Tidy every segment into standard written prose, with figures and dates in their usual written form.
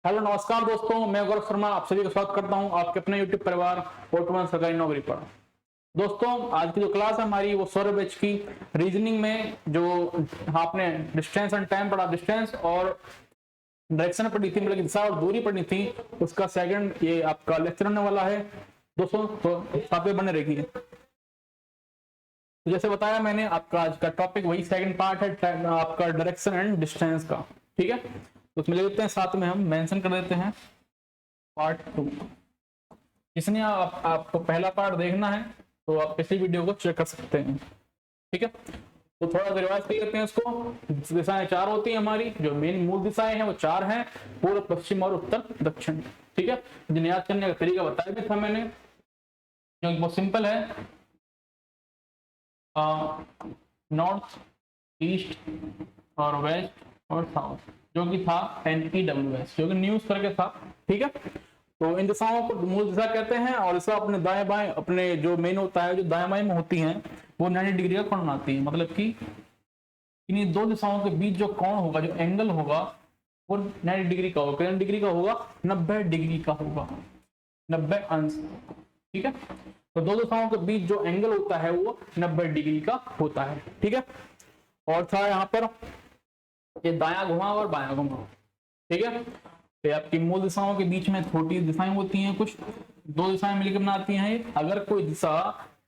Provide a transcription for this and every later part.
Hello नमस्कार दोस्तों, मैं गौरव शर्मा आप सभी का स्वागत करता हूं आपके अपने यूट्यूब परिवार ऑटोमन सरकारी नौकरी पर। दोस्तों आज की जो क्लास है हमारी वो सौरभ बैच की रीजनिंग में जो आपने डिस्टेंस एंड टाइम पढ़ा, डिस्टेंस और डायरेक्शन पढ़ी थी, मतलब दिशा और दूरी पढ़ी थी, उसका सेकंड ये आपका लेक्चर होने वाला है दोस्तों, तो साथ में बने रहिए। तो जैसे बताया मैंने, आपका आज का टॉपिक वही सेकंड पार्ट है आपका डायरेक्शन एंड डिस्टेंस का, ठीक है। तो उसमें ले लेते हैं, साथ में हम मेंशन कर देते हैं पार्ट 2। इसने आपको पहला पार्ट देखना है तो आप इसी वीडियो को चेक कर सकते हैं, ठीक है। तो थोड़ा सा रिवाइज कर लेते हैं इसको। दिशाएं 4 होती हैं हमारी, जो मेन मूल दिशाएं हैं वो 4 हैं, पूर्व पश्चिम और उत्तर दक्षिण, ठीक है। जिन्हें याद करने का तरीका बताया भी था मैंने, जो बहुत सिंपल है। नॉर्थ, ईस्ट और वेस्ट और साउथ, जो कि था NEWS, जो कि न्यूज करके था, ठीक है। तो इन दिशाओं को मूल दिशा कहते हैं, और इसका अपने दाएं बाएं अपने जो मेन होता है, जो दाएं बाएं में होती हैं वो 90 डिग्री का कोण बनाती है। मतलब कि इन्हीं दो दिशाओं के बीच जो कोण होगा, जो एंगल होगा वो 90 डिग्री का होगा। कितने डिग्री का होगा? 90 डिग्री का होगा, 90 अंश, ठीक है। तो दो दिशाओं के बीच जो एंगल होता है वो 90 डिग्री का होता है, ठीक है। और था यहाँ पर ये दायां घुमा और बायां घुमा, ठीक है। तो आपकी मूल दिशाओं के बीच में छोटी दिशाएं होती हैं, कुछ दो दिशाएं मिलकर बनाती हैं। अगर कोई दिशा,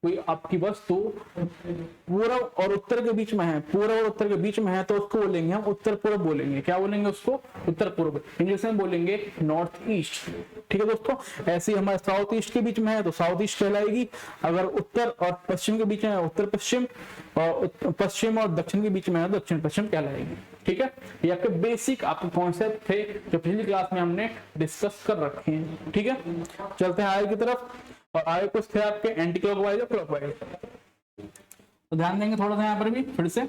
कोई आपकी वस्तु पूर्व और उत्तर के बीच में है, पूर्व और उत्तर के बीच में है, तो उसको बोलेंगे हम उत्तर पूर्व बोलेंगे। क्या बोलेंगे उसको? उत्तर पूर्व। इंग्लिश में बोलेंगे नॉर्थ ईस्ट, ठीक है दोस्तों। ऐसे ही हमारे साउथ ईस्ट के बीच में है तो साउथ ईस्ट कहलाएगी। अगर उत्तर और पश्चिम के बीच में है उत्तर पश्चिम, और पश्चिम और दक्षिण के बीच में है दक्षिण पश्चिम कहलाएगी, ठीक है। ये आपके बेसिक आपके कॉन्सेप्ट थे जो पिछली क्लास में हमने डिस्कस कर रखे हैं, ठीक है। चलते हैं आगे की तरफ, और आगे कुछ थे आपके एंटी क्लॉकवाइज और क्लॉकवाइज। तो ध्यान देंगे थोड़ा सा यहाँ पर भी फिर से।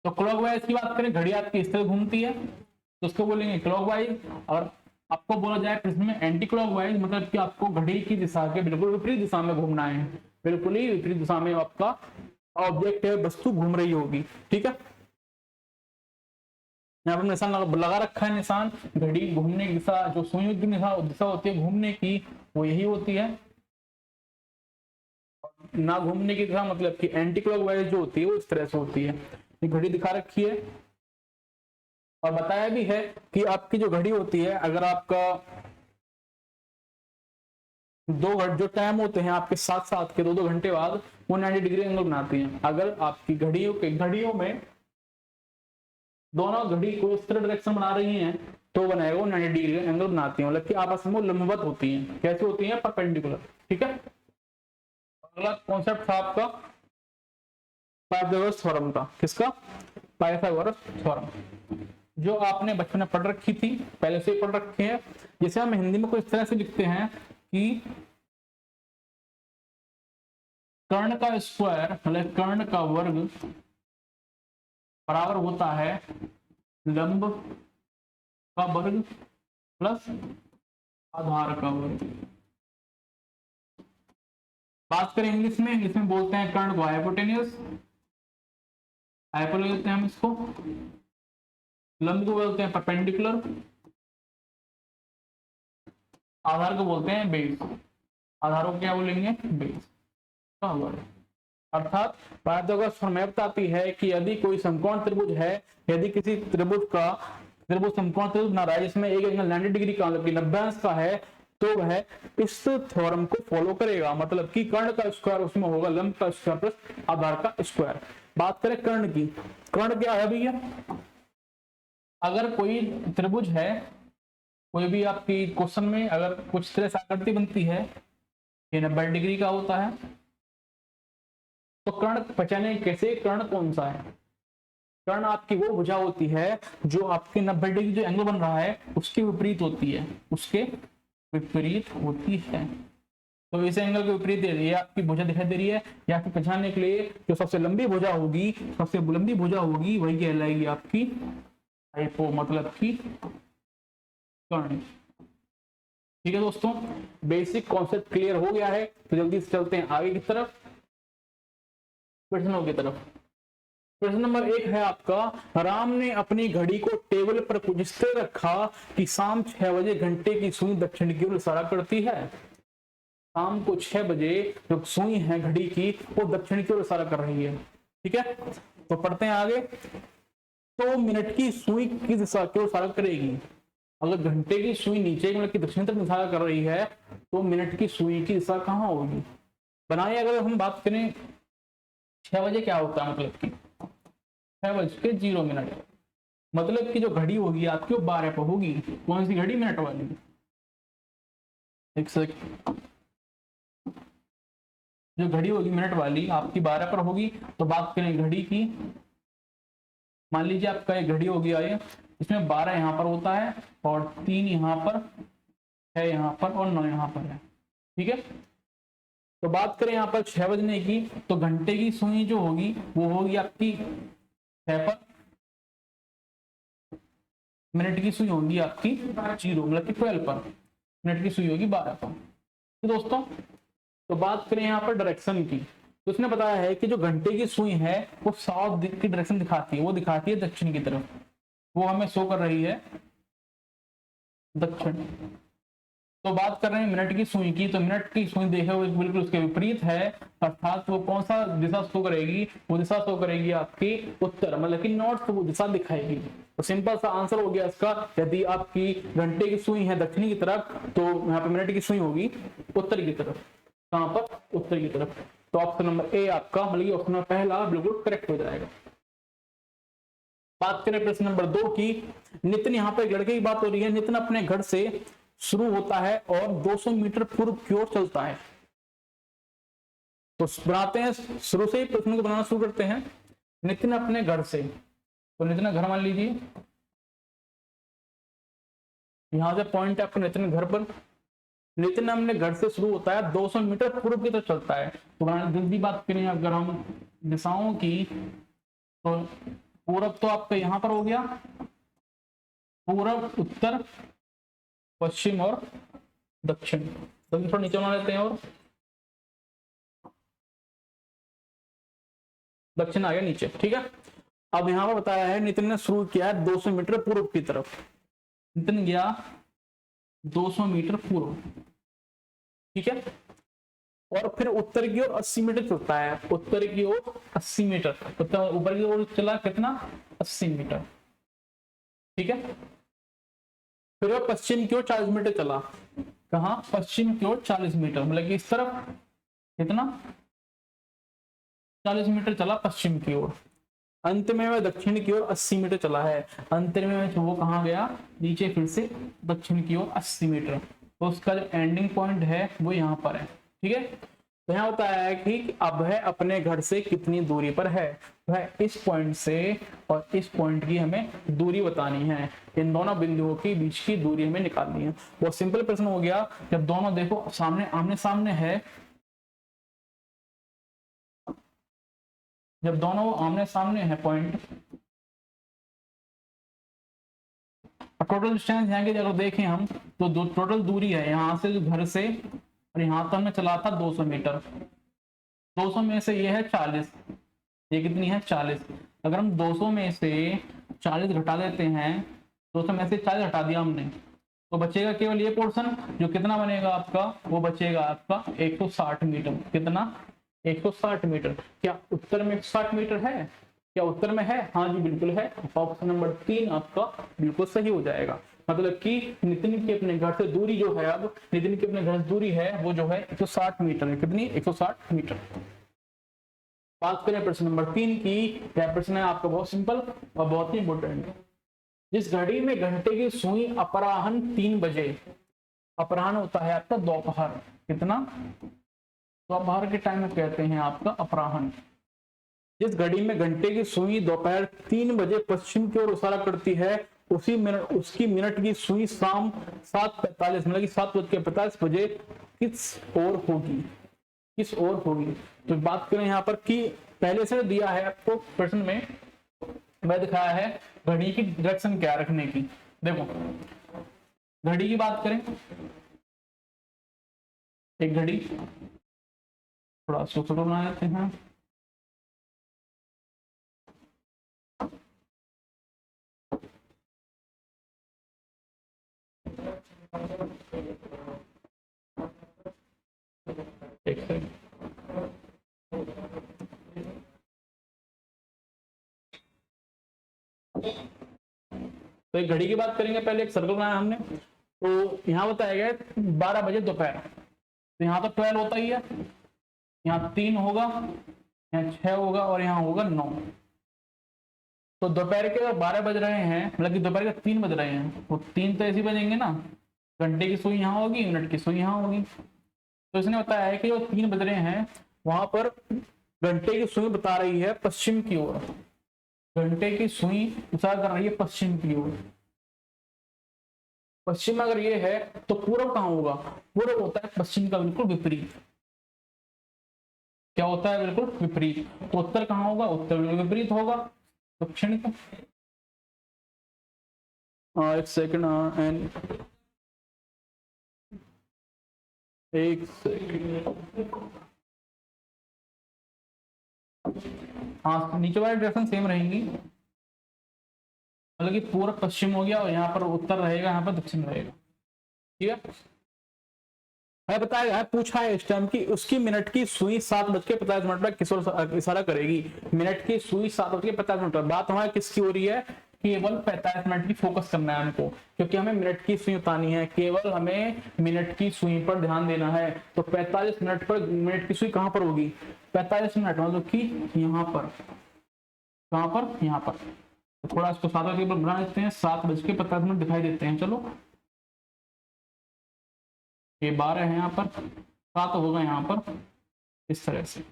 तो क्लॉकवाइज की बात करें, घड़ी आपकी इस तरह घूमती है तो उसको बोलेंगे क्लॉकवाइज। और आपको बोला जाए प्रश्न में एंटी क्लॉकवाइज, मतलब कि आपको घड़ी की दिशा के बिल्कुल विपरीत दिशा में घूमना है, बिल्कुल ही विपरीत दिशा में आपका ऑब्जेक्ट है, वस्तु घूम रही होगी, ठीक है। यहाँ पर निशान लगा रखा है, निशान घड़ी घूमने की दिशा, जो सुई की दिशा होती है घूमने की वो यही होती है। ना घूमने की दिशा मतलब कि एंटी क्लॉकवाइज जो होती है वो इस तरह से होती है। ये घड़ी दिखा रखी है, और बताया भी है कि आपकी जो घड़ी होती है, अगर आपका जो टाइम होते हैं आपके साथ साथ के 2-2 घंटे बाद, वो 90 डिग्री एंगल बनाती हैं। अगर आपकी घड़ियों में दोनों घड़ी को इस तरह डायरेक्शन बना रही हैं तो बनाएगा वो 90 डिग्री का एंगल बनाती हैं, मतलब कि आपस में लंबवत होती हैं। कैसे होती हैं? परपेंडिकुलर, ठीक है। अगला कॉन्सेप्ट था आपका पाइथागोरस थ्योरम का। किसका? पाइथागोरस थ्योरम, जो आपने बचपन में पढ़ रखी थी, पहले से ही पढ़ रखी है। जिसे हम हिंदी में कुछ इस तरह से लिखते हैं कि कर्ण का स्क्वायर मतलब कर्ण का वर्ग बराबर होता है लंब का वर्ग प्लस आधार का वर्ग। बात करें इंग्लिश में बोलते हैं कर्ण को हाइपोटेन्यूस, हाइपो बोलते हैं हम इसको, लंब को बोलते हैं परपेंडिकुलर, आधार को बोलते हैं बेस। आधारों को क्या बोलेंगे? बेस का वर्ग। अर्थात पाइथागोरस प्रमेय बताती है कि यदि कोई समकोण त्रिभुज है, यदि किसी त्रिभुज समकोण त्रिभुज बना रहा है जिसमें एक एंगल 90 डिग्री का मतलब 90 अंश का है, तो वह इस थ्योरम को फॉलो करेगा। मतलब कि कर्ण का स्क्वायर उसमें होगा लंब का स्क्वायर प्लस आधार का स्क्वायर। बात करें कर्ण की, कर्ण क्या है भैया? अगर कोई त्रिभुज है, कोई भी आपकी क्वेश्चन में अगर कुछ तरह से आकृति बनती है, ये 90 डिग्री का होता है, तो कर्ण पहचाने कैसे कर्ण कौन सा है? कर्ण आपकी वो भुजा होती है जो आपके 90 डिग्री जो एंगल बन रहा है उसके विपरीत होती है, उसके विपरीत होती है। तो इस एंगल के विपरीत ये आपकी भुजा दिखाई दे रही है। या आपको पहचानने के लिए जो सबसे लंबी भुजा होगी, सबसे लंबी भुजा होगी वही कहलाएगी आपकी हाइपो, मतलब की कर्ण, ठीक है दोस्तों। बेसिक कॉन्सेप्ट क्लियर हो गया है, तो जल्दी से चलते हैं आगे की तरफ, प्रश्नों की तरफ। प्रश्न नंबर 1 है आपका, राम ने अपनी घड़ी को टेबल पर कुछ इस तरह रखा कि शाम 6 बजे घंटे की सुई दक्षिण की ओर इशारा करती है। शाम को 6 बजे जो सुई है घड़ी की वो दक्षिण की ओर इशारा कर रही है। ठीक है, तो पढ़ते हैं आगे। तो मिनट की सुई किस दिशा की ओर इशारा करेगी? अगर घंटे की सुई नीचे मतलब कि दक्षिण तरफ इशारा कर रही है तो मिनट की सुई की दिशा कहाँ होगी? बनाइए, अगर हम बात करें 6 बजे क्या होता है, मतलब कि 6:0 मतलब कि जो घड़ी होगी आपकी वो 12 पर होगी। कौन सी घड़ी? मिनट वाली। एक सेकंड, जो घड़ी होगी मिनट वाली आपकी 12 पर होगी। तो बात करें घड़ी की, मान लीजिए आपका एक घड़ी होगी आए, इसमें 12 यहाँ पर होता है और 3 यहाँ पर, 6 यहाँ पर और 9 यहाँ पर है। ठीक है, तो बात करें यहाँ पर 6 बजने की, तो घंटे की सुई जो होगी वो होगी आपकी 6 पर, मिनट की सुई होगी आपकी 0 मतलब कि 12 पर, मिनट की सुई होगी 12 पर। तो दोस्तों, तो बात करें यहाँ पर डायरेक्शन की, तो उसने बताया है कि जो घंटे की सुई है वो साउथ की डायरेक्शन दिखाती है, वो दिखाती है दक्षिण की तरफ, वो हमें शो कर रही है दक्षिण। तो बात कर रहे हैं मिनट की सुई की, तो मिनट की सुई देखे हुए बिल्कुल उसके विपरीत है, अर्थात वो कौन सा दिशा शो करेगी? वो दिशा शो करेगी आपकी उत्तर, मतलब कि नॉर्थ वो दिशा दिखाएगी। तो सिंपल सा आंसर हो गया इसका, यदि आपकी घंटे की सुई है दक्षिणी की तरफ तो यहाँ पे मिनट की सुई होगी उत्तर की तरफ। कहां पर? उत्तर की तरफ। तो ऑप्शन नंबर ए आपका, मतलब कि ऑप्शन नंबर पहला बिल्कुल करेक्ट हो जाएगा। बात करें प्रश्न नंबर 2 की, नितिन, यहाँ पर एक लड़के की बात हो रही है। नितिन अपने घर से शुरू होता है और 200 मीटर पूर्व की ओर चलता है। तो बनाते हैं, शुरू से ही प्रश्न को बनाना शुरू करते हैं। नितिन अपने घर से, तो नितिन घर मान लीजिए, यहां से पॉइंट है आपका नितिन घर पर। नितिन अपने घर से शुरू होता है 200 मीटर पूर्व की तरफ चलता है। तो जल्दी बात करें अगर हम दिशाओं की, तो पूर्व तो आपका यहां पर हो गया, पूर्व, उत्तर, पश्चिम और दक्षिण। तो थोड़ा नीचे बना लेते हैं और दक्षिण आ गया नीचे। ठीक है, अब यहां पर बताया है नितिन ने शुरू किया है 200 मीटर पूर्व की तरफ। नितिन गया 200 मीटर पूर्व, ठीक है, और फिर उत्तर की ओर 80 मीटर चलता है। उत्तर की ओर 80 मीटर, उत्तर ऊपर की ओर चला कितना? 80 मीटर। ठीक है, फिर वह पश्चिम की ओर 40 मीटर चला। कहा? पश्चिम की ओर 40 मीटर, मतलब कि इस तरफ कितना? 40 मीटर चला पश्चिम की ओर। अंत में वह दक्षिण की ओर 80 मीटर चला है। अंत में वो कहाँ गया? नीचे फिर से दक्षिण की ओर 80 मीटर। तो उसका जो एंडिंग पॉइंट है वो यहाँ पर है। ठीक है, तो यहाँ होता है कि अब वह अपने घर से कितनी दूरी पर है। वह इस पॉइंट से और इस पॉइंट की हमें दूरी बतानी है। इन दोनों बिंदुओं के बीच की दूरी हमें निकालनी है। वो सिंपल प्रश्न हो गया। जब दोनों देखो सामने आमने सामने है, जब दोनों आमने सामने है पॉइंट, टोटल डिस्टेंस यहाँ की अगर देखें हम तो टोटल दूरी है यहाँ से घर से और यहाँ तक में चला था 200 मीटर। 200 में से ये है 40, ये कितनी है? 40। अगर हम 200 में से 40 घटा देते हैं, 200 में से 40 हटा दिया हमने, तो बचेगा केवल ये पोर्शन, जो कितना बनेगा आपका? वो बचेगा आपका 160 मीटर। कितना? 160 मीटर। क्या उत्तर में 160 मीटर है? क्या उत्तर में है? हाँ जी बिल्कुल है। ऑप्शन नंबर 3 आपका बिल्कुल सही हो जाएगा। मतलब कि नितिन के अपने घर से दूरी जो है, अब नितिन के अपने घर से दूरी है वो जो है 160 मीटर है। कितनी? 160 मीटर। बात करें प्रश्न नंबर 3 की। यह प्रश्न है आपका बहुत सिंपल और बहुत ही इंपोर्टेंट। जिस घड़ी में घंटे की सुई अपराह्न 3 बजे, अपराह्न होता है आपका दोपहर, कितना? दोपहर के टाइम में कहते हैं आपका अपराह्न। जिस घड़ी में घंटे की सुई दोपहर 3 बजे पश्चिम की ओर इशारा करती है, उसी मिनट उसकी मिनट की सुई शाम 7:45 मतलब कि 7:45 बजे किस ओर होगी? किस ओर होगी? तो बात करें यहाँ पर कि पहले से दिया है आपको प्रश्न में, मैं दिखाया है घड़ी की डायरेक्शन क्या रखने की। देखो घड़ी की बात करें, एक घड़ी थोड़ा छोटा बना लेते हैं। एक सेकंड। तो एक घड़ी की बात करेंगे, पहले एक सर्कल बनाया हमने, तो यहाँ बताया गया 12 बजे दोपहर, तो यहाँ तो 12 होता ही है, यहाँ 3 होगा, यहाँ 6 होगा और यहाँ होगा 9। तो दोपहर के 12 बज रहे हैं, मतलब कि दोपहर के 3 बज रहे हैं, तो 3 तो ऐसे ही बजेंगे ना, घंटे की सुई यहाँ होगी, मिनट की सुई यहाँ होगी। तो इसने बताया है कि जो 3 बज रहे हैं वहां पर घंटे की सुई बता रही है पश्चिम की ओर, घंटे की सुई इशारा कर रही है पश्चिम की ओर। पश्चिम अगर ये है तो पूर्व कहाँ होगा? पूर्व होता है पश्चिम का बिल्कुल विपरीत। क्या होता है? बिल्कुल विपरीत। तो उत्तर कहाँ होगा? उत्तर बिल्कुल विपरीत होगा दक्षिण का। एक सेकंड, एक सेकंड। हाँ, नीचे वाली डायरेक्शन सेम रहेंगी, मतलब कि पूर्व पश्चिम हो गया और यहाँ पर उत्तर रहेगा, यहाँ पर दक्षिण रहेगा। ठीक है, बताया है, पूछा है इस टाइम की उसकी मिनट की सुई 7:45 पर किस ओर इशारा करेगी। मिनट की सुई 7:45 पर। बात हमारी किसकी हो रही है? केवल 45 मिनट की फोकस करना है हमको, क्योंकि हमें मिनट की सुई उतारनी है, केवल हमें मिनट की सुई पर ध्यान देना है। तो 45 मिनट पर मिनट की सुई कहां पर होगी? 45 मिनट मतलब कि यहाँ पर। कहां पर? यहाँ पर। तो थोड़ा इसको 7 के बना देते हैं, 7:45 दिखाई देते हैं। चलो, ये 12 है, यहाँ पर 7 होगा यहाँ पर, इस तरह से।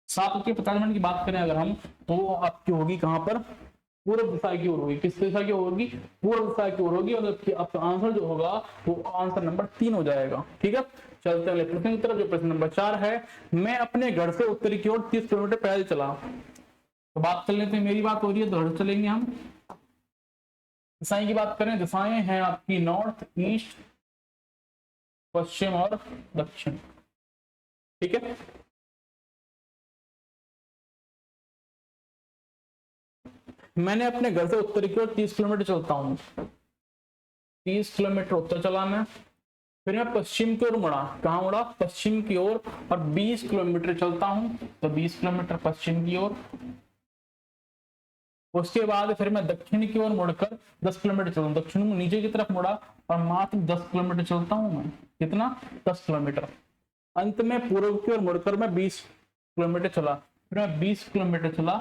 सात के 50 मिनट की बात करें अगर हम, तो आपकी होगी कहां पर? पूर्व दिशा की ओर होगी। किस दिशा की ओर होगी? पूर्व दिशा की ओर होगी। मतलब आपका आंसर जो होगा वो आंसर नंबर 3 हो जाएगा। ठीक है, चलते अगले प्रश्न की तरफ, जो प्रश्न नंबर 4 है। मैं अपने घर से उत्तरी की ओर 30 किलोमीटर पैदल चला। तो बात कर लेते हैं, मेरी बात हो रही है तो घर चलेंगे हम। दिशाएं की बात करें, दिशाएं हैं आपकी नॉर्थ, ईस्ट, पश्चिम और दक्षिण। ठीक है, मैंने अपने घर से उत्तर की ओर 30 किलोमीटर चलता हूँ। 30 किलोमीटर उत्तर चला मैं, फिर मैं पश्चिम की ओर मुड़ा। कहाँ मुड़ा? पश्चिम की ओर, और 20 किलोमीटर चलता हूँ। तो 20 किलोमीटर पश्चिम की ओर। उसके बाद फिर मैं दक्षिण की ओर मुड़कर 10 किलोमीटर चलूँ। दक्षिण में नीचे की तरफ मुड़ा और मात्र 10 किलोमीटर चलता हूँ मैं। कितना? 10 किलोमीटर। अंत में पूर्व की ओर मुड़कर मैं 20 किलोमीटर चला। फिर मैं 20 किलोमीटर चला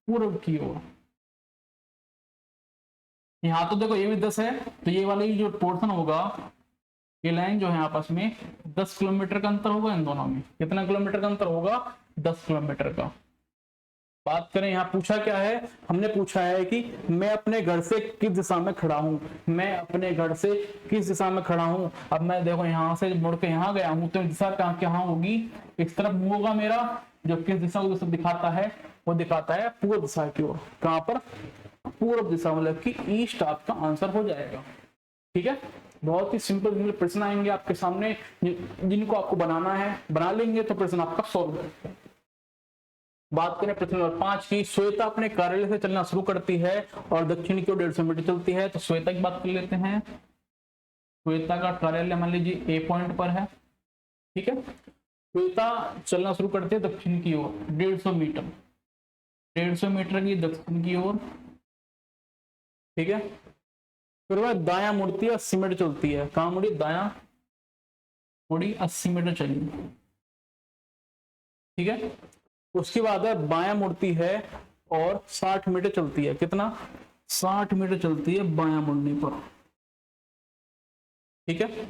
पूर्व की ओर। यहाँ तो देखो ये भी 10 है, तो ये वाला जो पोर्शन होगा, ये लाइन जो है आपस में 10 किलोमीटर का अंतर होगा इन दोनों में। कितना किलोमीटर का अंतर होगा? 10 किलोमीटर का। बात करें यहाँ पूछा क्या है? हमने पूछा है कि मैं अपने घर से किस दिशा में खड़ा हूँ। मैं अपने घर से किस दिशा में खड़ा हूँ। अब मैं देखो यहाँ से मुड़ के यहाँ गया हूँ, तो दिशा कहाँ होगी? इस तरफ मुंह होगा मेरा। जो किस दिशा को दिखाता है वो दिखाता है पूर्व दिशा की ओर। कहाँ पर? पूर्व दिशा, मतलब कि ईस्ट आपका आंसर हो जाएगा। ठीक है, बहुत ही सिंपल प्रश्न आएंगे आपके सामने, जिनको आपको बनाना है, बना लेंगे तो प्रश्न आपका सॉल्व है। बात करें प्रश्न नंबर 5 की। श्वेता अपने कार्यालय से चलना शुरू करती है और दक्षिण की ओर 150 मीटर चलती है। तो श्वेता की बात कर लेते हैं। श्वेता का कार्यालय मान लीजिए ए पॉइंट पर है। ठीक है, श्वेता चलना शुरू करती है दक्षिण की ओर 150 मीटर, 150 मीटर की दक्षिण की ओर। ठीक है, फिर वह दायां मुड़ती है, 80 मीटर चलती है। कहां मुड़ी? दायां मुड़ी, 80 मीटर चली। ठीक है, उसके बाद है बायां मुड़ती है और 60 मीटर चलती है। कितना? 60 मीटर चलती है बायां मुड़ने पर। ठीक है,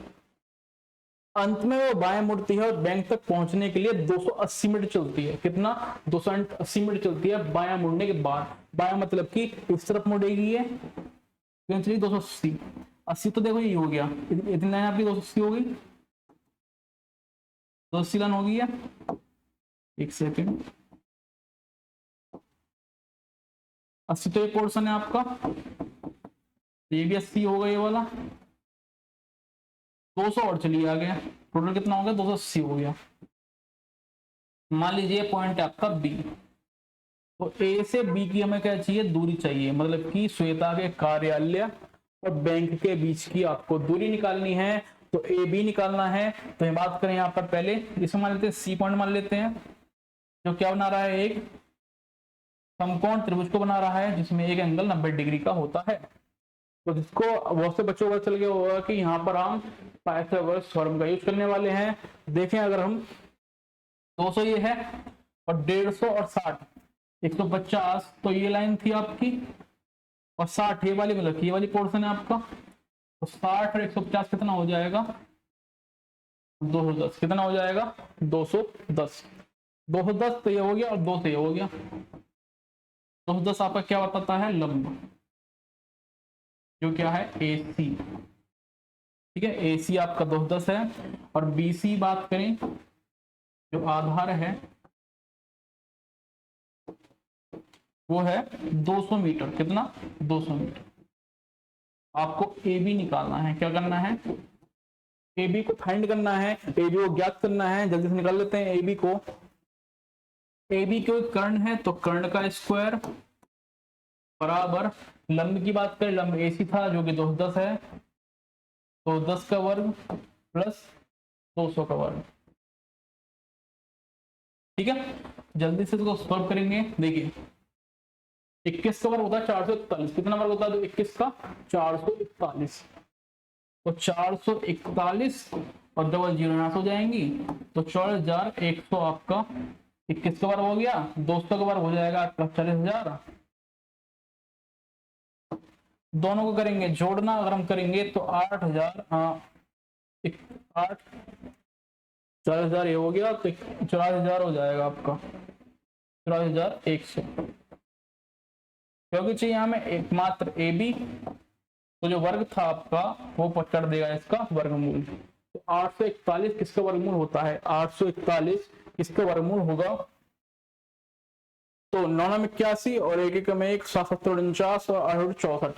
अंत में वो बाएं मुड़ती है और बैंक तक पहुंचने के लिए 280 मीटर चलती है। कितना? 280 मीटर चलती है बायां मुड़ने के बाद। बायां मतलब कि इस तरफ मुड़ेगी ये, 280। 80 तो देखो ये हो गया, इतनी लाइन आपकी 280 हो गई, 280 लाइन हो गई है। एक सेकेंड, 80 तो एक पोर्शन है आपका, ये भी 80 होगा ये वाला। 200 और चलिए आ गया, टोटल कितना हो गया? 280 हो गया। मान लीजिए पॉइंट है आपका बी, तो ए से बी की हमें क्या चाहिए, दूरी चाहिए, मतलब कि श्वेता के कार्यालय और बैंक के बीच की आपको दूरी निकालनी है। तो ए बी निकालना है, तो हम बात करें यहाँ पर पहले इसे मान लेते हैं सी पॉइंट मान लेते हैं, जो क्या बना रहा है, एक समकोण त्रिभुज को बना रहा है जिसमें एक एंगल 90 डिग्री का होता है। तो जिसको बहुत से बच्चों को चल गया होगा कि यहाँ पर हम पाइथागोरस थ्योरम का यूज करने वाले हैं। देखें अगर हम 200 ये है और 150 और 60 150, तो ये लाइन थी आपकी, और 60 ये वाली, मतलब ये वाली पोर्शन है आपका। तो 60 और 150 कितना हो जाएगा, 210। कितना हो जाएगा, 210। 210 तो ये हो गया और 2 तो ये हो गया। 210 आपका क्या बताता है, लंब, जो क्या है ए सी। ठीक है, ए सी आपका 210 है। और बी सी बात करें, जो आधार है वो है 200 मीटर। कितना, 200 मीटर। आपको ए बी निकालना है, क्या करना है, ए बी को फाइंड करना है, ए बी को ज्ञात करना है। जल्दी से निकाल लेते हैं ए बी को। ए बी को कर्ण है, तो कर्ण का स्क्वायर बराबर लंब की बात करें, लंब ए सी था जो कि 210 है, तो 10 का वर्ग प्लस 200 का वर्ग। ठीक है, जल्दी से इसको सॉल्व करेंगे। देखिए 21 का वर्ग होता है 441, कितना वर्ग होता है, तो 21 का 441, तो 441 और डबल जीरो यहाँ हो जाएंगी, तो 4100 आपका 21 का वर्ग हो गया, 200 का वर्ग हो जाएगा आपका 40,000। दोनों को करेंगे जोड़ना, अगर हम करेंगे तो 8,000 8 40,000 ये हो गया, तो 40,000 हो जाएगा आपका 40,100, क्योंकि चाहिए हमें एकमात्र ए बी, तो जो वर्ग था आपका वो पकड़ देगा इसका वर्गमूल। तो 841 किसका वर्गमूल होता है, 841 किसका वर्गमूल होगा, तो 9 में 81 और 1 में 1 7 49 और 8 64,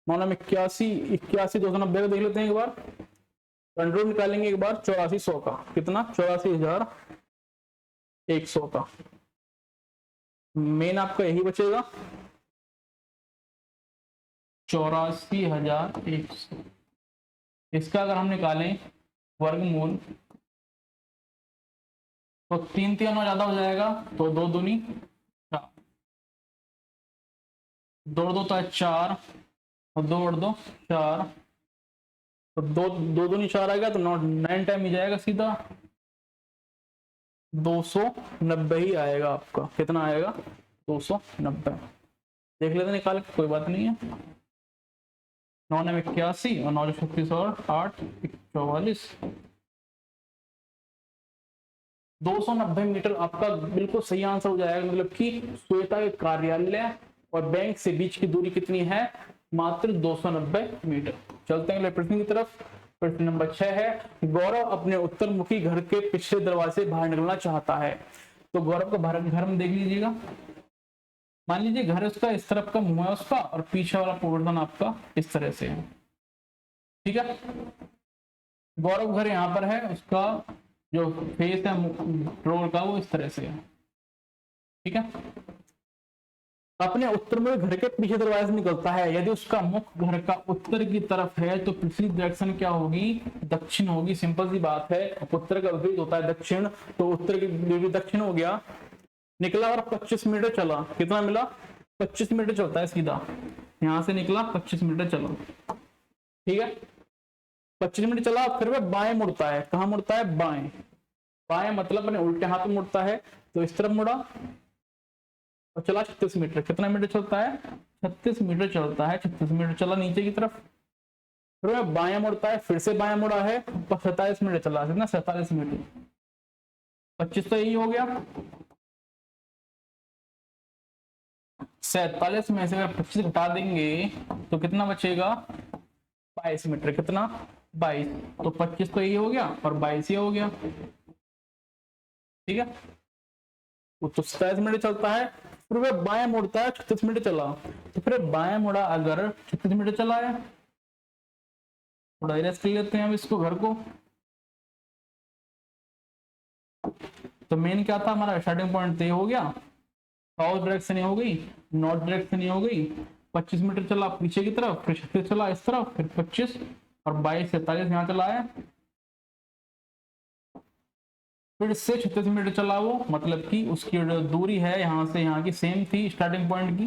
9 में 81 81 290 का देख लेते हैं एक बार, कंट्रोल निकालेंगे एक बार 8400 का, कितना 84,100 का। मेन आपका यही बचेगा 84,100। इसका अगर हम निकालें वर्गमूल तो 3 3 ज्यादा हो जाएगा, तो 2 दूनी 4, 2 2 तो 4 और 2 और 2 4, तो 2 2 दूनी 4 आ गया, तो 9 टाइम ही जाएगा सीधा, 290 ही आएगा आपका। कितना आएगा, 290। देख लेते निकाल के, कोई बात नहीं है। 9 में 81 और 9 36 और 8 44, 290 मीटर आपका बिल्कुल सही आंसर हो जाएगा। मतलब कि श्वेता के कार्यालय और बैंक से बीच की दूरी कितनी है, मात्र 290 मीटर। चलते हैं अगले प्रश्न की तरफ। प्रश्न नंबर 6 है, गौरव अपने उत्तरमुखी घर के पिछले दरवाजे से बाहर निकलना चाहता है। तो गौरव का घर में देख लीजिएगा, मान लीजिए घर उसका इस तरफ का मुंह है उसका, और पीछे वाला प्रवर्तन आपका इस तरह से है। ठीक है, गौरव घर यहाँ पर है, उसका जो फेस है डोर का वो इस तरह से है। ठीक है, अपने उत्तर में घर के पीछे दरवाजे से निकलता है। यदि उसका मुख घर का उत्तर की तरफ है तो पिछली डायरेक्शन क्या होगी, दक्षिण होगी। सिंपल सी बात है, उत्तर का विपरीत होता है दक्षिण, तो उत्तर की दक्षिण हो गया। निकला और 25 मीटर चला, कितना मिला, 25 मीटर चलता है सीधा, यहां से निकला 25 मीटर चला। ठीक है, 25 मिनट चला, फिर वह बाएं मुड़ता है। कहां मुड़ता है, बाएं। बाएं मतलब अपने उल्टे हाथ में मुड़ता है, तो इस तरफ मुड़ा और चला 36 मीटर। कितना मीटर चलता है, 36 मीटर चलता है। 36 मीटर चला नीचे की तरफ, फिर वह बाएं मुड़ता है, फिर से बाएं मुड़ा है, 47 मीटर चला, कितना 47 मीटर। 25 तो यही हो गया, 47 में से अगर 25 घटा देंगे तो कितना बचेगा, 22 मीटर। कितना, 22। तो 25 तो यही हो गया और 22 ये हो गया। ठीक है, तो 27 मिनट चलता है, फिर वह बाएं मुड़ता है, 36 मिनट चला, तो फिर बाएं मुड़ा अगर 36 मिनट चला है, थोड़ा रेस्ट कर लेते हैं अब इसको घर को। तो मेन क्या था हमारा स्टार्टिंग पॉइंट ये हो गया, साउथ डायरेक्शन हो गई, नॉर्थ डायरेक्शन हो गई, 25 मीटर चला पीछे की तरफ, फिर 36 चला इस तरफ, फिर 25 और 22 47 यहाँ चला है, फिर से 36 मीटर चला वो, मतलब कि उसकी जो दूरी है यहाँ से यहाँ की सेम थी स्टार्टिंग पॉइंट की,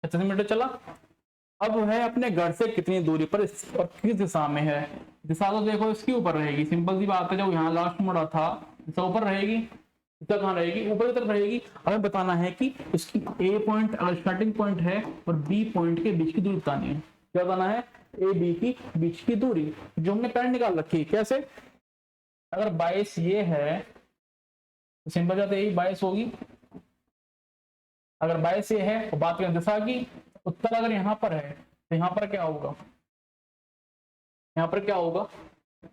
36 मीटर चला। अब है अपने घर से कितनी दूरी पर और किस दिशा में है, दिशा तो देखो इसकी ऊपर रहेगी, सिंपल सी बात है, जब यहाँ लास्ट मुड़ा था दिशा ऊपर रहेगी, दिशा कहाँ रहेगी, ऊपर की तरफ रहेगी। हमें बताना है कि इसकी ए पॉइंट अगर स्टार्टिंग पॉइंट है और बी पॉइंट के बीच की दूरी बतानी है। क्या बताना है, ए बी की बीच की दूरी जो हमने पहले निकाल रखी है। कैसे, अगर 22 ये है तो सिंपल बात यही 22 होगी, अगर 22 ये है तो बात करें दिशा की, उत्तर अगर यहाँ पर है तो यहाँ पर क्या होगा, यहाँ पर क्या होगा,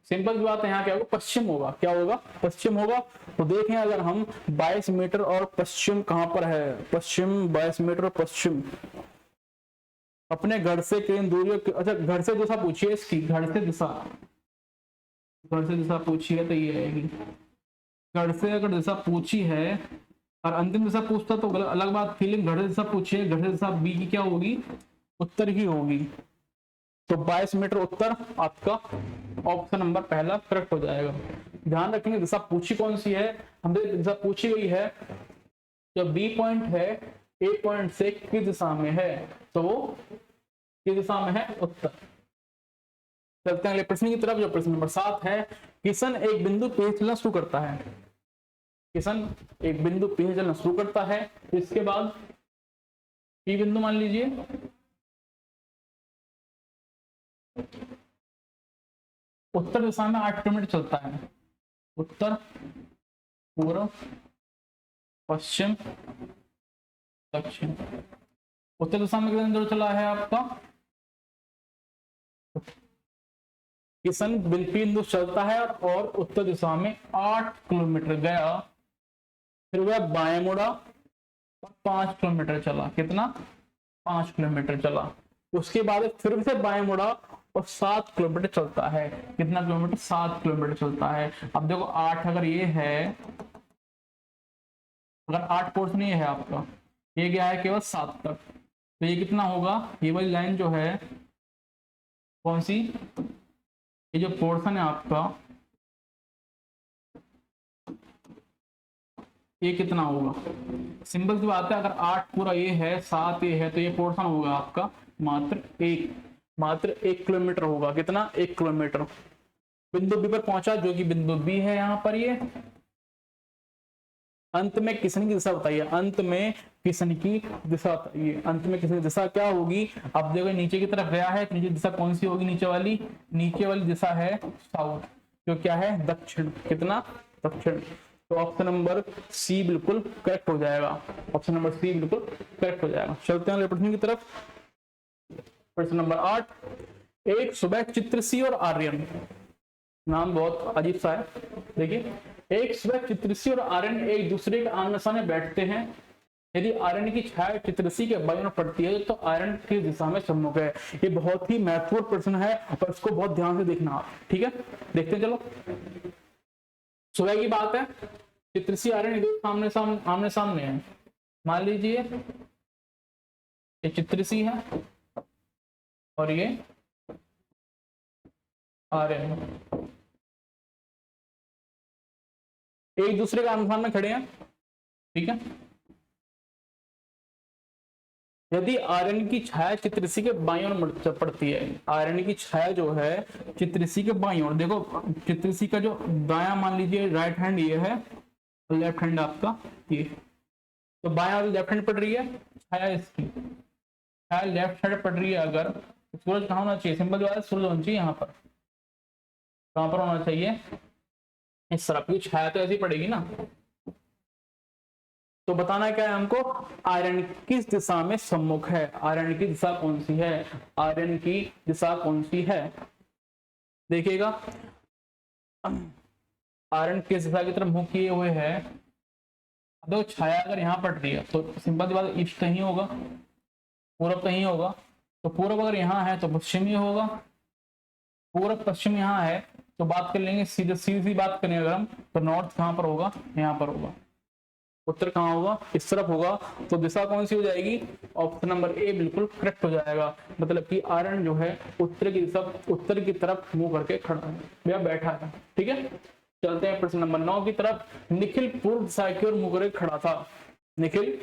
सिंपल सी बात है, यहाँ क्या होगा, पश्चिम होगा। क्या होगा, पश्चिम होगा। तो देखें अगर हम 22 मीटर और पश्चिम कहाँ पर है, पश्चिम 22 मीटर पश्चिम, अपने घर से कितनी दूरी, अच्छा घर से दिशा पूछिए इसकी, घर से दिशा, घर से दिशा पूछी है तो ये रहेगी, घर से अगर दिशा पूछी है और अंतिम दिशा पूछता तो अलग बात थी, लेकिन घर से दिशा पूछी है, घर से दिशा बी की क्या होगी, उत्तर की होगी। तो 22 मीटर उत्तर आपका ऑप्शन नंबर पहला करेक्ट हो जाएगा। ध्यान रखेंगे दिशा पूछी कौन सी है, हमने दिशा पूछी गई है, जो बी पॉइंट है ए पॉइंट से किस दिशा में है, तो वो किस दिशा में है, उत्तर। चलते हैं अगले प्रश्न की तरफ, जो प्रश्न नंबर 7 है। किशन एक बिंदु पे चलना शुरू करता है, किशन एक बिंदु पे चलना शुरू करता है, इसके बाद पी बिंदु मान लीजिए, उत्तर दिशा में 8 किलोमीटर चलता है, उत्तर पूर्व पश्चिम दक्षिण, उत्तर दिशा में कितनी दूर चला है आपका, किशन बिंदु चलता है और उत्तर दिशा में 8 किलोमीटर गया, फिर वह बाएं मुड़ा और 5 किलोमीटर चला, कितना, 5 किलोमीटर चला, उसके बाद फिर से बाएं मुड़ा और 7 किलोमीटर चलता है, कितना किलोमीटर, 7 किलोमीटर चलता है। अब देखो 8 अगर ये है, अगर 8 पोर्शन ये है आपका, ये गया है केवल 7 तक, तो ये कितना होगा, ये वाली लाइन जो है कौन सी, ये जो पोर्शन है आपका ये कितना होगा, सिंपल सी बात है, अगर 8 पूरा ये है 7 ये है, तो ये पोर्शन होगा आपका मात्र 1 किलोमीटर होगा, कितना, 1 किलोमीटर। बिंदु बी पर पहुंचा जो कि बिंदु बी है यहाँ पर, ये अंत में किशन की दिशा बताइए, अंत में किशन की दिशा बताइए, अंत में किशन की दिशा क्या होगी। अब देखो नीचे की तरफ गया है, नीचे दिशा कौन सी होगी, नीचे वाली दिशा है साउथ, जो क्या है, दक्षिण, कितना, दक्षिण। तो ऑप्शन नंबर सी बिल्कुल करेक्ट हो जाएगा, ऑप्शन नंबर सी बिल्कुल करेक्ट हो जाएगा। चलते हैं अगले प्रश्न की तरफ, प्रश्न नंबर 8। एक सुबह चित्रसी और आर्यन, नाम बहुत अजीब सा है, देखिए, एक सुबह चित्रसी और आर्यन एक दूसरे के आमने सामने बैठते हैं, यदि आर्यन की छाया चित्रसी के बाईं ओर पड़ती है तो आर्यन किस दिशा में सम्मुख है। ये बहुत ही महत्वपूर्ण प्रश्न है और इसको बहुत ध्यान से देखना आप, ठीक है, देखते हैं। चलो, सुबह की बात है, चित्रसी आर्यन आमने सामने है, मान लीजिए ये चित्रसी है और ये आर्यन, एक दूसरे के आमने सामने खड़े हैं, ठीक है। यदि आर्यन की छाया चित्रसी के बाईं ओर पड़ती है, आर्यन की छाया जो है चित्रसी के बाईं ओर, देखो चित्रसी का जो दायां मान लीजिए राइट हैंड ये है, लेफ्ट हैंड आपका ये, तो बायां लेफ्ट हैंड पड़ रही है छाया, इसकी छाया लेफ्ट साइड पड़ रही है, अगर सूरज कहाँ होना चाहिए, सिंपल बात है, सूरज होना चाहिए यहाँ पर, कहाँ पर होना चाहिए, इस तरफ की छाया तो ऐसी पड़ेगी ना। तो बताना क्या है हमको, आयरन किस दिशा में सम्मुख है, आयरन की दिशा कौन सी है, आयरन की दिशा कौन सी है, देखिएगा आयरन किस दिशा की तरफ मुख किए हुए है। तो छाया अगर यहाँ पड़ रही है तो सिंपल सी बात, ईस्ट कहीं होगा, पूरब कहीं होगा, तो पूरब अगर यहाँ है तो पश्चिम ही होगा, पूरब पश्चिम यहाँ है तो बात कर लेंगे सीधे सीधी बात करें अगर हम, तो नॉर्थ कहाँ पर होगा, यहाँ पर होगा। उत्तर कहाँ होगा, इस तरफ होगा। तो दिशा कौन सी हो जाएगी, ऑप्शन नंबर ए बिल्कुल करेक्ट हो जाएगा। मतलब कि आर्यन जो है उत्तर की तरफ, उत्तर की तरफ मुंह करके खड़ा है या बैठा है। ठीक है, चलते हैं प्रश्न नंबर 9 की तरफ। निखिल पूर्व दिशा की ओर मुंह करके खड़ा था। निखिल,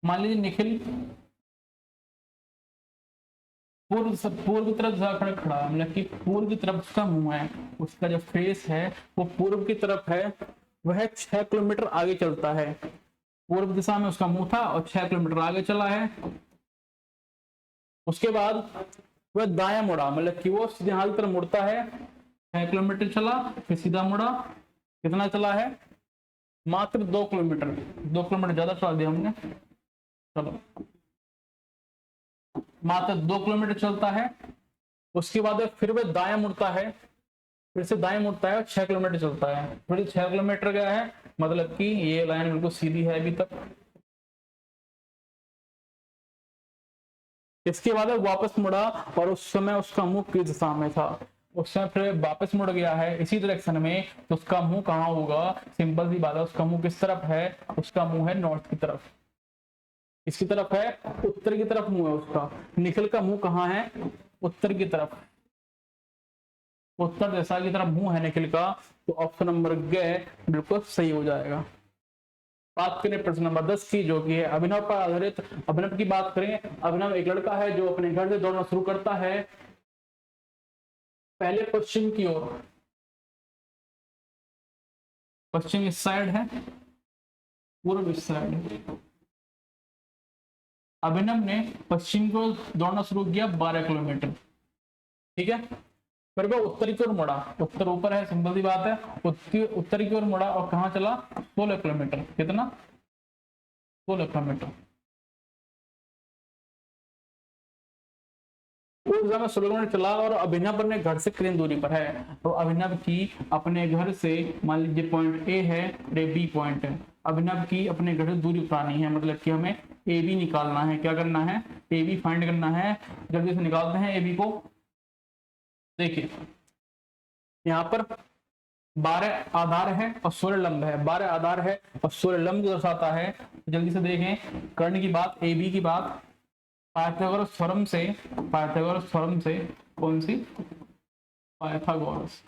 मान लीजिए निखिल पूर्व की तरफ जाकर खड़ा है, मतलब कि पूर्व की तरफ उसका मुंह है, उसका जो फेस है वो पूर्व की तरफ है। वह 6 किलोमीटर आगे चलता है। पूर्व दिशा में उसका मुंह था और 6 किलोमीटर आगे चला है। उसके बाद वह दायां मुड़ा, मतलब कि वो सीधे हाथ की तरफ मुड़ता है। 6 किलोमीटर चला, फिर सीधा मुड़ा। कितना चला है, मात्र 2 किलोमीटर। 2 किलोमीटर ज्यादा चला दिया हमने, चलो मात्र 2 किलोमीटर चलता है। उसके बाद फिर वह दायां मुड़ता है, फिर से दाएं मुड़ता है और 6 किलोमीटर चलता है। फिर 6 किलोमीटर गया है, मतलब कि ये लाइन बिल्कुल सीधी है अभी तक। इसके बाद वापस मुड़ा और उस समय उसका मुंह किस दिशा में था, उस समय फिर वापस मुड़ गया है इसी डायरेक्शन में। तो उसका मुंह कहाँ होगा, सिंपल सी बात है, उसका मुंह किस तरफ है, उसका मुंह है नॉर्थ की तरफ। इसकी तरफ है, उत्तर की तरफ मुंह है उसका। निखिल का मुंह कहाँ है, उत्तर की तरफ, उत्तर दिशा की तरफ मुंह है निखिल का। तो ऑप्शन नंबर ग बिल्कुल सही हो जाएगा। बात करें प्रश्न नंबर 10 की, जो कि है अभिनव पर आधारित। अभिनव की बात करें, अभिनव एक लड़का है जो अपने घर से दौड़ना शुरू करता है, पहले पश्चिम की ओर, पश्चिम इस साइड है, पूर्व इस साइड है। अभिनव ने पश्चिम को दौड़ना शुरू किया 12 किलोमीटर। ठीक है, फिर वह उत्तर की ओर मुड़ा, उत्तर ऊपर है, सिंपल सी बात है। उत्तर की ओर मुड़ा और कहाँ चला, 16 किलोमीटर। कितना, 16 किलोमीटर। उस जगह 16 किलोमीटर चला और अभिनव अपने घर से कितनी दूरी पर है। तो अभिनव की अपने घर से, मान लीजिए पॉइंट ए है, ये बी पॉइंट है। अभिनव की अपने घर से दूरी बतानी है, मतलब कि हमें ए बी निकालना है। क्या करना है, ए बी फाइंड करना है। जल्दी से निकालते हैं ए बी को। देखिए यहाँ पर 12 आधार है और 16 लंब है। 12 आधार है और 16 लंब दर्शाता है। जल्दी से देखें कर्ण की बात, ए बी की बात, पाइथागोरस थ्योरम से, पाइथागोरस थ्योरम से, कौन सी, पाइथागोरस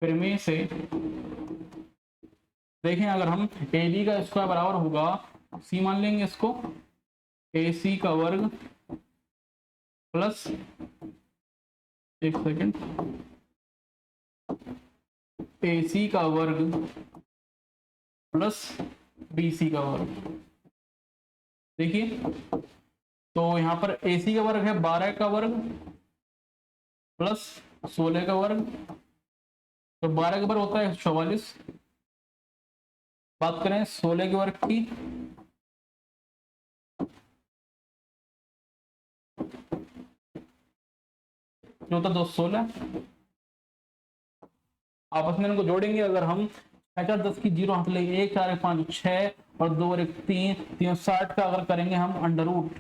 प्रमेय से देखें, अगर हम ए बी का स्क्वायर बराबर होगा, सी मान लेंगे इसको, ए सी का वर्ग प्लस, एक सेकेंड, ए सी का वर्ग प्लस बी सी का वर्ग। देखिए तो यहाँ पर ए सी का वर्ग है 12 का वर्ग प्लस 16 का वर्ग, तो 12 का वर्ग होता है 44। बात करें 16 के वर्ग की, जो होता 216। आपस में इनको जोड़ेंगे अगर हम, 10 की 0 हाथ लेंगे, 1 4 1 5 6 और 2 और 1 3, 360 का अगर करेंगे हम अंडर रूट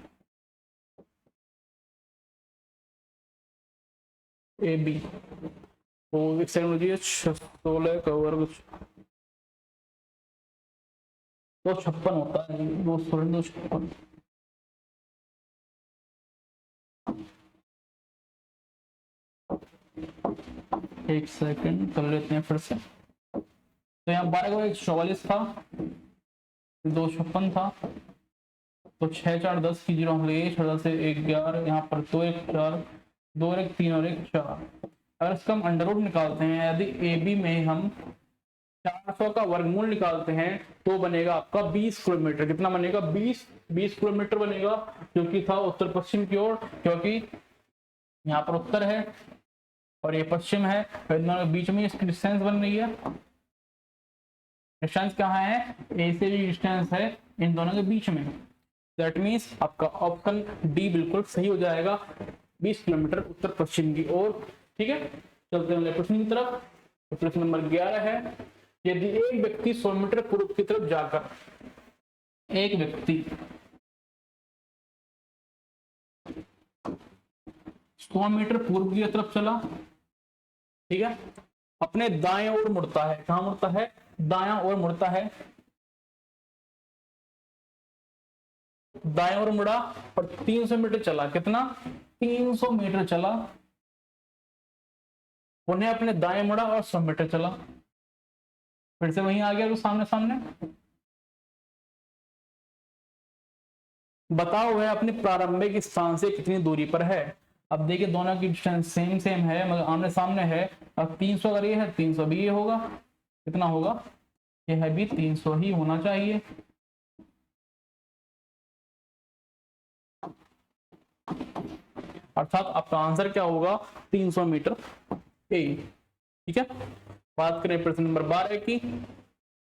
ए बी, तो एक सेकंड मुझे 16 का वर्ग 256 होता है, 216 256। एक सेकंड कर लेते हैं फिर से। तो यहाँ 12 का 144 था, 256 था, तो 6 4 10 की 0 हम ले, 6 से 11, यहाँ पर 2 1 4, 2 1 3 और 1 4। अगर इसका हम अंडर रूट निकालते हैं, यदि ए बी में हम 400 का वर्गमूल निकालते हैं तो बनेगा आपका 20 किलोमीटर। कितना बनेगा, 20 किलोमीटर बनेगा, क्योंकि था उत्तर पश्चिम की ओर, क्योंकि यहाँ पर उत्तर है और ये पश्चिम है, तो इन दोनों के बीच में इसकी डिस्टेंस बन रही है। डिस्टेंस कहाँ है, ए से भी डिस्टेंस है इन दोनों के बीच में। दैट मीन्स आपका ऑप्शन डी बिल्कुल सही हो जाएगा, 20 किलोमीटर उत्तर पश्चिम की ओर। ठीक है, चलते हैं प्रश्न की तरफ। तो प्रश्न नंबर 11 है, यदि एक व्यक्ति 100 मीटर पूर्व की तरफ जाकर, एक व्यक्ति 100 मीटर पूर्व की तरफ चला, ठीक है, अपने दाएं ओर मुड़ता है, कहां मुड़ता है, दायां ओर मुड़ता है, दाएं ओर मुड़ा और 300 मीटर चला, कितना, 300 मीटर चला, उन्हें अपने दाएं मुड़ा और 100 मीटर चला, फिर से वहीं आ गया तो सामने सामने। बताओ वह अपनी प्रारंभिक स्थान से कितनी दूरी पर है। अब देखिए दोनों की डिस्टेंस सेम सेम है मगर आमने सामने है। अब 300 अगर ये है 300 भी ये होगा, कितना होगा, ये है भी 300 ही होना चाहिए। अर्थात आपका आंसर क्या होगा, 300 मीटर ए। ठीक है, बात करें प्रश्न नंबर 12 की,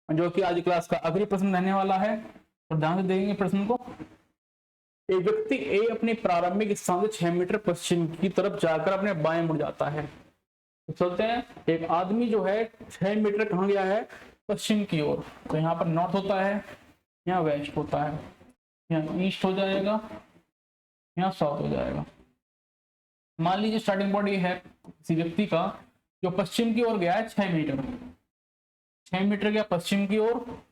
जो कि आज क्लास का आखिरी प्रश्न रहने वाला है, और ध्यान से देखेंगे प्रश्न को। एक व्यक्ति ए अपनी प्रारंभिक स्थान से 6 मीटर पश्चिम की तरफ जाकर अपने बाएं मुड़ जाता है। तो चलते हैं, एक आदमी जो है 6 मीटर कहां गया है, पश्चिम की ओर। तो यहाँ पर नॉर्थ होता है, यहाँ वेस्ट होता है, यहाँ ईस्ट हो जाएगा, यहाँ साउथ हो जाएगा। मान लीजिए स्टार्टिंग पॉइंट ये है किसी व्यक्ति का जो पश्चिम की ओर गया है 6 मीटर, 6 मीटर गया पश्चिम की ओर,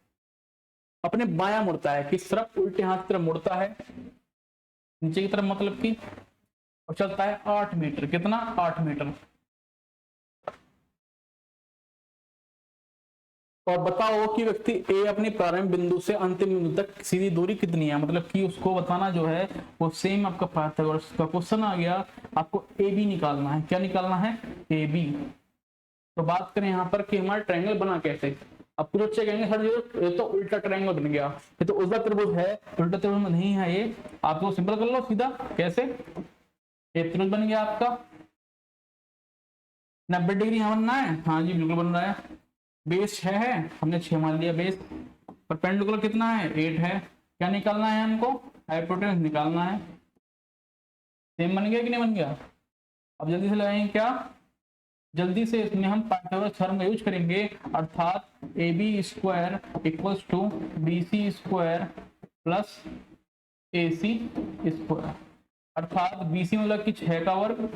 अपने बायां मुड़ता है, किस तरफ, उल्टे हाथ की तरफ मुड़ता है, नीचे की तरफ मतलब कि, और चलता है 8 मीटर, कितना, 8 मीटर। और बताओ कि व्यक्ति ए अपनी प्रारंभिक बिंदु से अंतिम बिंदु तक सीधी दूरी कितनी है, मतलब कि उसको बताना जो है वो सेम आपका पाइथागोरस का क्वेश्चन आ गया, आपको ए बी निकालना है। क्या निकालना है, ए बी। तो बात करें यहाँ पर कि हमारा ट्रायंगल बना कैसे। अब कुछ बच्चे कहेंगे सर ये तो उल्टा ट्रायंगल बन गया, ये तो उल्टा त्रिभुज है, उल्टा त्रिभुज में नहीं है ये। आप तो सिंपल कर लो सीधा, कैसे, ये त्रिभुज बन गया आपका, 90 डिग्री यहाँ बनना है, हाँ जी बिल्कुल बन रहा है। बेस 6 है, हमने 6 मान लिया बेस। परपेंडिकुलर कितना है, 8 है। क्या निकालना है हमको, हाइपोटेनस निकालना है। सेम बन गया कि नहीं बन गया। अब जल्दी से लगाएंगे क्या, जल्दी से इसमें हम पाइथागोरस थ्योरम का यूज करेंगे, अर्थात A B square equals to B C square plus A C square. अर्थात बी सी मतलब कि 6 का वर्ग,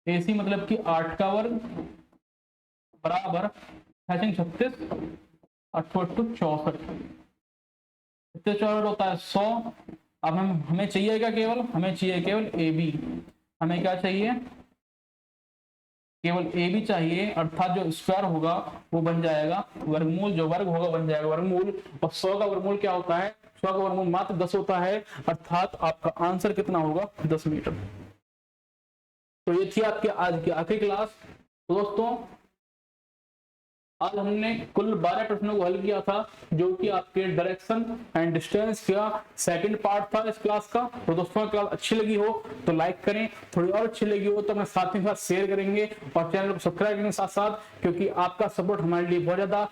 ए सी मतलब कि 8 का वर्ग, बराबर 36 64 होता है 100। अब हमें चाहिए क्या, केवल हमें चाहिए केवल ए बी। हमें क्या चाहिए, केवल ए बी चाहिए, अर्थात जो स्क्वायर होगा वो बन जाएगा वर्गमूल, जो वर्ग होगा बन जाएगा वर्गमूल। और 100 का वर्गमूल क्या होता है, 100 का वर्गमूल मात्र 10 होता है, अर्थात आपका आंसर कितना होगा, 10 मीटर। तो ये थी आपकी आज की आखिरी क्लास। तो दोस्तों आज हमने कुल 12 प्रश्नों को हल किया था, जो कि आपके डायरेक्शन एंड डिस्टेंस का सेकंड पार्ट था इस क्लास का। तो दोस्तों क्लास अच्छी लगी हो तो लाइक करें, थोड़ी और अच्छी लगी हो तो अपने साथियों के साथ शेयर करेंगे और चैनल को सब्सक्राइब करेंगे साथ साथ, क्योंकि आपका सपोर्ट हमारे लिए बहुत ज्यादा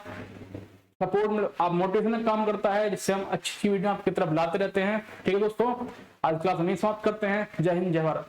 सपोर्ट में आप मोटिवेशन काम करता है, जिससे हम अच्छी वीडियो आपकी तरफ लाते रहते हैं। ठीक है दोस्तों, आज क्लास हम समाप्त करते हैं। जय हिंद, जय भारत।